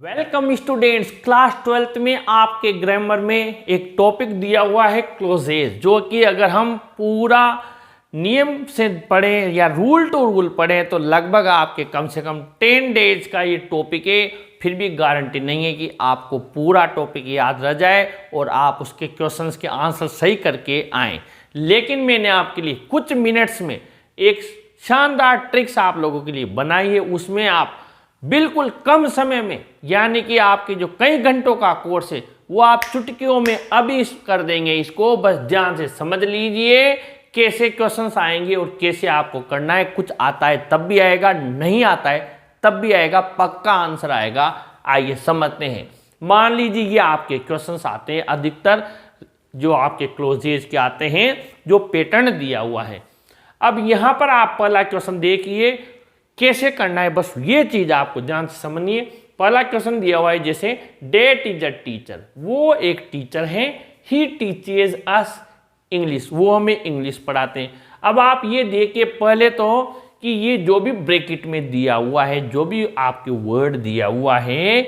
Welcome students, class 12th में आपके grammar में एक टॉपिक दिया हुआ है क्लोजेज, जो कि अगर हम पूरा नियम से पढ़ें या रूल टू रूल पढ़ें तो लगभग आपके कम से कम 10 डेज का ये टॉपिक है। फिर भी गारंटी नहीं है कि आपको पूरा टॉपिक याद रह जाए और आप उसके क्वेश्चंस के आंसर सही करके आएँ। लेकिन मैंने आपके लिए कुछ मिनट्स में एक शानदार ट्रिक्स आप लोगों के लिए बनाई है। उसमें आप बिल्कुल कम समय में, यानी कि आपके जो कई घंटों का कोर्स है वो आप चुटकियों में अभी कर देंगे। इसको बस ध्यान से समझ लीजिए कैसे क्वेश्चंस आएंगे और कैसे आपको करना है। कुछ आता है तब भी आएगा, नहीं आता है तब भी आएगा, पक्का आंसर आएगा। आइए समझते हैं। मान लीजिए ये आपके क्वेश्चंस आते हैं, अधिकतर जो आपके क्लोजेज के आते हैं जो पैटर्न दिया हुआ है। अब यहाँ पर आप पहला क्वेश्चन देखिए कैसे करना है, बस ये चीज आपको ध्यान से समझिए। पहला क्वेश्चन दिया हुआ है जैसे डेट इज अ टीचर, वो एक टीचर है। ही टीचेज अस इंग्लिश, वो हमें इंग्लिश पढ़ाते हैं। अब आप ये देखिए पहले तो कि ये जो भी ब्रैकेट में दिया हुआ है, जो भी आपके वर्ड दिया हुआ है,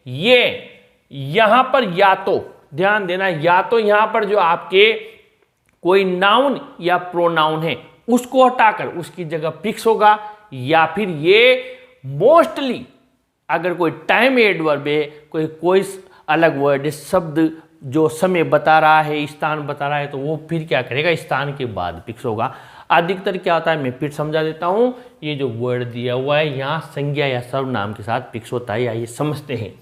ये यहां पर या तो ध्यान देना, या तो यहां पर जो आपके कोई नाउन या प्रोनाउन है उसको हटाकर उसकी जगह फिक्स होगा, या फिर ये मोस्टली अगर कोई टाइम एडवर्ब है, कोई अलग वर्ड है, शब्द जो समय बता रहा है, स्थान बता रहा है, तो वो फिर क्या करेगा, स्थान के बाद फिक्स होगा। अधिकतर क्या होता है, मैं फिर समझा देता हूं। ये जो वर्ड दिया हुआ है यहाँ संज्ञा या सर्वनाम के साथ फिक्स होता है, आइए समझते हैं।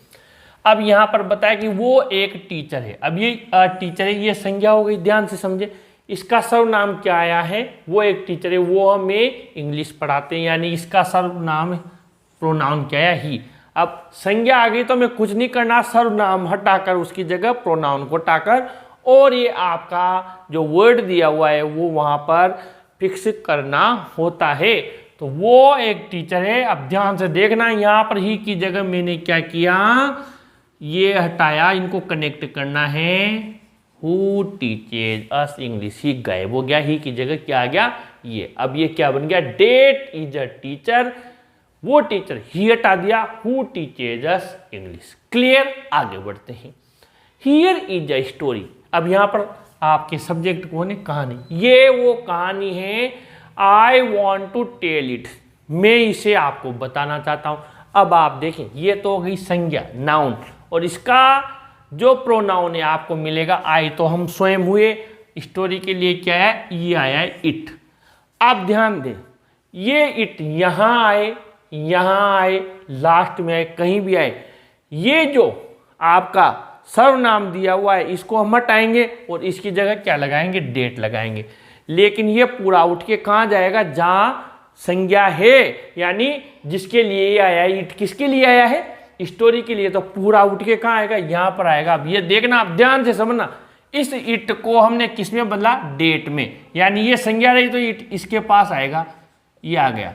अब यहाँ पर बताया कि वो एक टीचर है। अब ये टीचर है, ये संज्ञा हो गई, ध्यान से समझे। इसका सर्वनाम क्या आया है, वो एक टीचर है, वो हमें इंग्लिश पढ़ाते हैं, यानी इसका सर्वनाम प्रोनाउन क्या है, ही। अब संज्ञा आ गई तो हमें कुछ नहीं करना, सर्वनाम हटाकर उसकी जगह प्रोनाउन को हटाकर, और ये आपका जो वर्ड दिया हुआ है वो वहां पर फिक्स करना होता है। तो वो एक टीचर है। अब ध्यान से देखना, यहाँ पर ही की जगह मैंने क्या किया, ये हटाया, इनको कनेक्ट करना है। Who teaches us English, ही गायब हो गया, ही की जगह क्या आ गया, ये। अब ये क्या बन गया, डेट इज अ टीचर, वो टीचर, ही हटा दिया, Who teaches us English। Clear, आगे बढ़ते हैं। Here is a story, अब यहां पर आपके सब्जेक्ट कौन है, कहानी। ये वो कहानी है, I want to tell it, मैं इसे आपको बताना चाहता हूं। अब आप देखें, ये तो हो गई संज्ञा, नाउन, और इसका जो प्रोनाउन है आपको मिलेगा आई, तो हम स्वयं हुए। स्टोरी के लिए क्या है, ये आया है इट। अब ध्यान दें, ये इट यहां आए, यहां आए, लास्ट में आए, कहीं भी आए, ये जो आपका सर्वनाम दिया हुआ है इसको हम हटाएंगे और इसकी जगह क्या लगाएंगे, डेट लगाएंगे। लेकिन ये पूरा उठ के कहां जाएगा, जहां संज्ञा है, यानी जिसके लिए आया है इट, किसके लिए आया है, स्टोरी के लिए, तो पूरा उठ के कहाँ आएगा, यहां पर आएगा। अब ये देखना, आप ध्यान से समझना, इस इट को हमने किस में बदला, डेट में, यानी ये संज्ञा रही तो इट इसके पास आएगा, ये आ गया,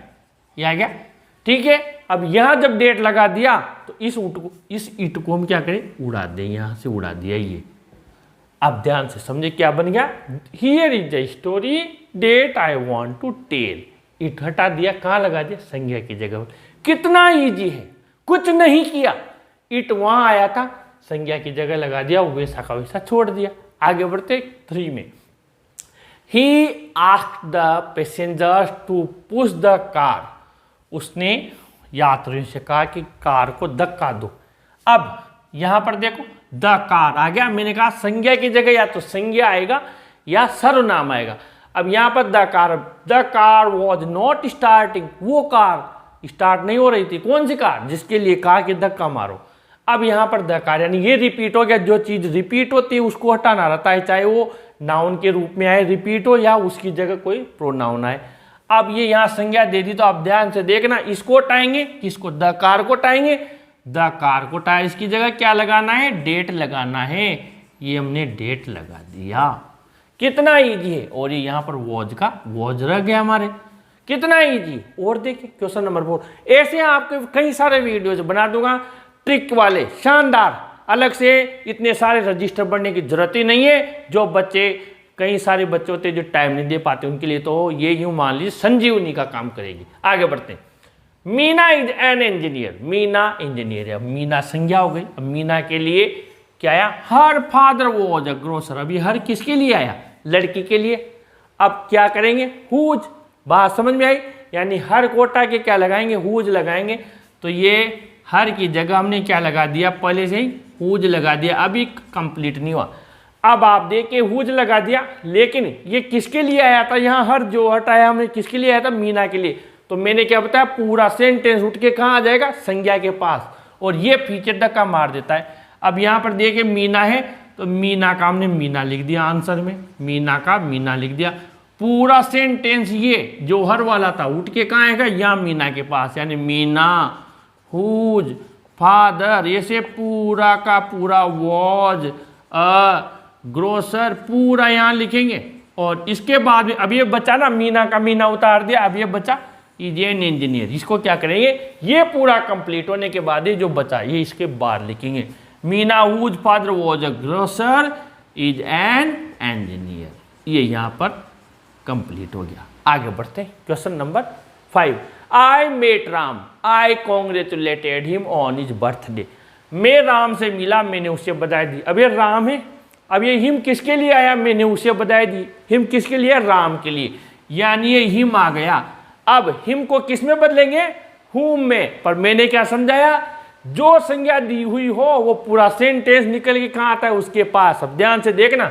ये आ गया, ठीक है। अब यहां जब डेट लगा दिया तो इस इट को हम क्या करें, उड़ा दें, यहां से उड़ा दिया ये। अब ध्यान से समझे क्या बन गया, here is the story that I want to tell, इट हटा दिया, कहां लगा दिया, संज्ञा की जगह। कितना ईजी है, कुछ नहीं किया, इट वहां आया था, संज्ञा की जगह लगा दिया, वैसा का वैसा छोड़ दिया। आगे बढ़ते 3 में। He asked the passengers to push the car, उसने यात्रियों से कहा कि कार को धक्का दो। अब यहां पर देखो द कार आ गया, मैंने कहा संज्ञा की जगह या तो संज्ञा आएगा या सर्वनाम आएगा। अब यहां पर the car was not starting, वो कार स्टार्ट नहीं हो रही थी। कौन सी कार, जिसके लिए कहा कि धक्का मारो। अब यहां पर द कार, यानी ये रिपीट हो गया, जो चीज रिपीट होती है उसको हटाना रहता है, चाहे वो नाउन के रूप में आए रिपीट हो, या उसकी जगह कोई प्रोनाउन आए। अब ये यहां संज्ञा दे दी, तो आप ध्यान से देखना, इसको हटाएंगे, किसको, द कार को हटाएंगे, द कार को हटाए, इसकी जगह क्या लगाना है, डेट लगाना है। ये हमने डेट लगा दिया, कितना ईजी है। और ये यहां पर वॉज का वॉज रह गया हमारे, कितना इजी। और देखिए क्वेश्चन नंबर 4, ऐसे आपके कई सारे वीडियोज बना दूंगा ट्रिक वाले, शानदार, अलग से इतने सारे रजिस्टर बनने की जरूरत ही नहीं है। जो बच्चे, कई सारे बच्चे होते हैं जो टाइम नहीं दे पाते, उनके लिए तो ये यूं मान लीजिए संजीवनी का काम करेगी। आगे बढ़ते हैं। Meena is an engineer, Meena engineer है। अब मीना संज्ञा हो गई। अब मीना के लिए क्या आया, her father was a grocer. अब ये हर किसके लिए आया, लड़की के लिए। अब क्या करेंगे, हुज, बात समझ में आई, यानी हर कोटा के क्या लगाएंगे, हुज लगाएंगे। तो ये हर की जगह हमने क्या लगा दिया, पहले से ही हुज लगा दिया, अभी कंप्लीट नहीं हुआ। अब आप देखिए हुज लगा दिया, लेकिन ये किसके लिए आया था, यहाँ हर जो हटाया हमने किसके लिए आया था, मीना के लिए। तो मैंने क्या बताया, पूरा सेंटेंस उठ के कहाँ आ जाएगा, संज्ञा के पास, और ये फीचर धक्का मार देता है। अब यहाँ पर देखिए मीना है, तो मीना का हमने मीना लिख दिया आंसर में, मीना का मीना लिख दिया। पूरा सेंटेंस ये जो हर वाला था उठ के कहाँ आएगा, यहाँ मीना के पास, यानी मीना हुज फादर, ऐसे पूरा का पूरा वॉज अ ग्रोसर, पूरा यहाँ लिखेंगे। और इसके बाद में अब ये बचा ना, मीना का मीना उतार दिया, अब ये बचा इज एन इंजीनियर। इसको क्या करेंगे, ये पूरा कंप्लीट होने के बाद ये जो बचा ये इसके बाद लिखेंगे, Meena whose father was a grocer is an engineer. ये यहाँ पर कंप्लीट हो गया। आगे बढ़ते हैं, question number 5। I met Ram, I congratulated him on his birthday. मैं राम से मिला, मैंने उसे बधाई दी। अब ये राम है, अब ये हिम किसके लिए आया, मैंने उसे बधाई दी। हिम किसके लिए, राम के लिए, यानी ये हिम आ गया। अब हिम को किस में बदलेंगे, हुम में। पर मैंने क्या समझाया, जो संज्ञा दी हुई हो वो पूरा सेंटेंस निकल के कहाँ आता है, उसके पास। अब ध्यान से देखना,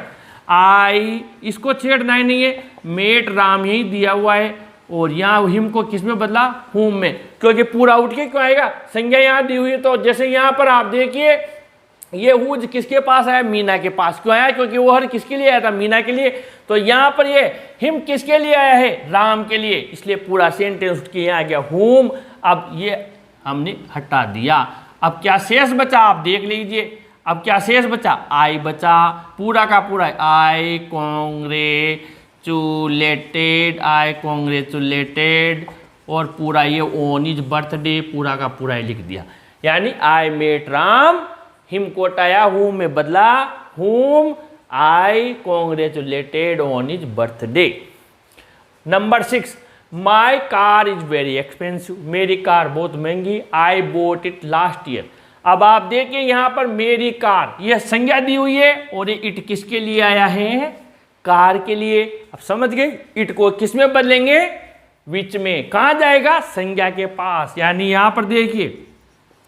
आई इसको छेड़ना ही नहीं है, मेट राम यही दिया हुआ है, और यहाँ हिम को किस में बदला, हुम में, क्योंकि पूरा उठ के क्यों आएगा, संज्ञा यहाँ दी हुई है। तो जैसे यहाँ पर आप देखिए ये हुज किसके पास आया, मीना के पास। क्यों आया, क्योंकि वो हर किसके लिए आया था, मीना के लिए। तो यहाँ पर ये हिम किसके लिए आया है, राम के लिए, इसलिए पूरा सेंटेंस उठ के यहाँ आ गया हुम। अब ये हमने हटा दिया। अब क्या शेष बचा, आप देख लीजिए। अब क्या शेष बचा, आई बचा, पूरा का पूरा आई कॉन्ग्रेचुलेटेड, आई कॉन्ग्रेचुलेटेड, और पूरा ये ऑन हिज बर्थडे, पूरा का पूरा लिख दिया। यानी आई मेट राम, हिम को हटाया, हुम में बदला, whom I congratulated on his birthday. Number 6, my car is very expensive, मेरी कार बहुत महंगी, I bought it last year. अब आप देखिए यहाँ पर मेरी कार, यह संज्ञा दी हुई है, और ये इट किसके लिए आया है, कार के लिए। अब समझ गए, इट को किस में बदलेंगे, विच में। कहाँ जाएगा, संज्ञा के पास। यानी यहाँ पर देखिए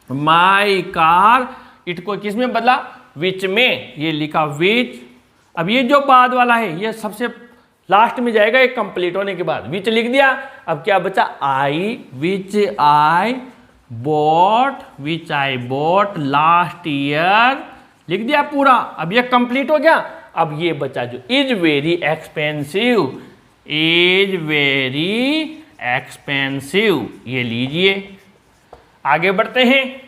माई कार, इट को किस में बदला, विच में, ये लिखा विच। अब ये जो बाद वाला है ये सबसे लास्ट में जाएगा, एक कंप्लीट होने के बाद, विच लिख दिया। अब क्या बचा, I, which I bought, which I bought last year, लिख दिया पूरा। अब ये कंप्लीट हो गया। अब ये बचा जो is very expensive, is very expensive, ये लीजिए। आगे बढ़ते हैं,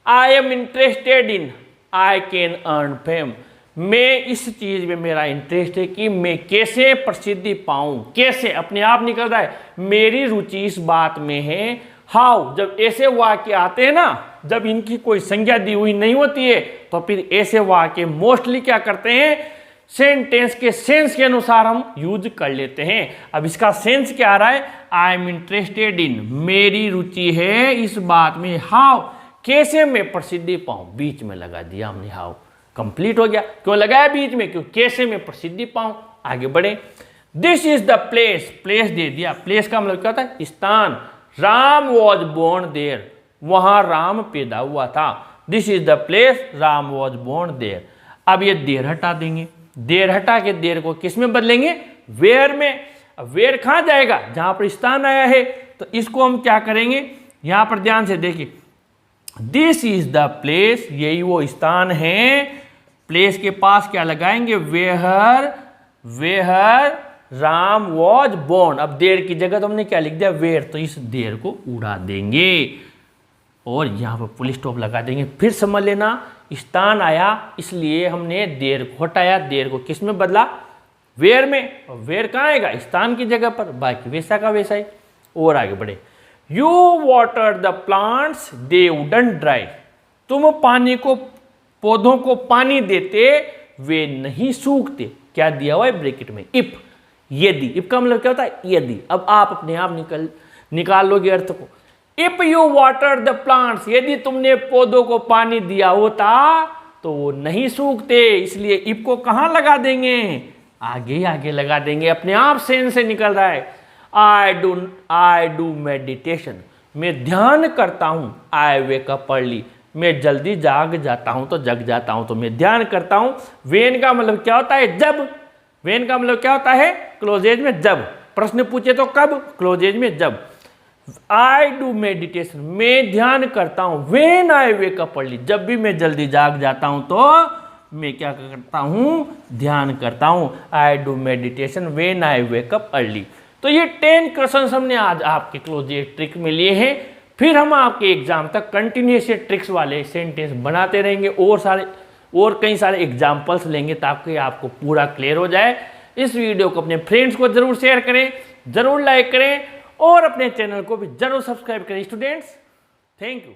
I am interested in, I can earn fame, मैं इस चीज में मेरा इंटरेस्ट है कि मैं कैसे प्रसिद्धि पाऊं, कैसे, अपने आप निकल रहा है, मेरी रुचि इस बात में है। हाउ, जब ऐसे वाक्य आते हैं ना, जब इनकी कोई संज्ञा दी हुई नहीं होती है, तो फिर ऐसे वाक्य मोस्टली क्या करते हैं, सेंटेंस के सेंस के अनुसार हम यूज कर लेते हैं। अब इसका सेंस क्या आ रहा है, आई एम इंटरेस्टेड इन, मेरी रुचि है इस बात में, हाउ, कैसे मैं प्रसिद्धि पाऊं, बीच में लगा दिया हमने हाउ, कंप्लीट हो गया। क्यों लगाया बीच में, क्यों, कैसे मैं प्रसिद्धि पाऊं। आगे बढ़े, this is the place, place they दिया, प्लेस का मतलब क्या होता है, स्थान। राम वॉज बोर्न देयर, वहां राम पैदा हुआ था। This is the place Ram was born there. अब ये देर हटा देंगे, देर हटा के देर को किस में बदलेंगे, वेयर में। अब वेयर कहाँ जाएगा, जहां पर स्थान आया है, तो इसको हम क्या करेंगे, यहां पर ध्यान से देखिए, दिस इज द प्लेस, यही वो स्थान है। प्लेस के पास क्या लगाएंगे, where, where Ram was born. अब देर की जगह तो हमने क्या लिख दिया, वेयर, तो इस देर को उड़ा देंगे और यहां पर पुलिस स्टॉप लगा देंगे। फिर समझ लेना, स्थान आया इसलिए हमने देर को हटाया, देर को किस में बदला, वेयर में। और वेयर कहाँ आएगा, स्थान की जगह पर, बाकी वैसा का वैसा ही। और आगे बढ़े, you water the plants they wouldn't dry, तुम पानी को, पौधों को पानी देते वे नहीं सूखते। क्या दिया हुआ है ब्रैकेट में, इफ, यदि। इफ का मतलब क्या होता है, यदि। अब आप अपने आप निकाल लोगे अर्थ को, if you water the plants, यदि तुमने पौधों को पानी दिया होता तो वो नहीं सूखते। इसलिए इफ को कहां लगा देंगे, आगे आगे लगा देंगे, अपने आप सेंस से निकल रहा है। आई डू मेडिटेशन, मैं ध्यान करता हूं। आई वेक अप अर्ली, मैं जल्दी जाग जाता हूं तो जग जाता हूं, तो मैं ध्यान करता हूं। वेन का मतलब क्या होता है, जब। वेन का मतलब क्या होता है, क्लोजेज में जब। प्रश्न पूछे तो कब, क्लोजेज में जब। आई डू मेडिटेशन, मैं ध्यान करता हूं। When I wake up early, जब भी मैं जल्दी जाग जाता हूं तो मैं क्या करता हूं, ध्यान करता हूं। I do meditation when I wake up early. तो ये 10 क्वेश्चन हमने आज आपके क्लोजेज ट्रिक में लिए हैं। फिर हम आपके एग्जाम तक कंटिन्यूस ट्रिक्स वाले सेंटेंस बनाते रहेंगे और कई सारे एग्जाम्पल्स लेंगे ताकि आपको पूरा क्लियर हो जाए। इस वीडियो को अपने फ्रेंड्स को जरूर शेयर करें, जरूर लाइक करें और अपने चैनल को भी जरूर सब्सक्राइब करें स्टूडेंट्स। Thank you.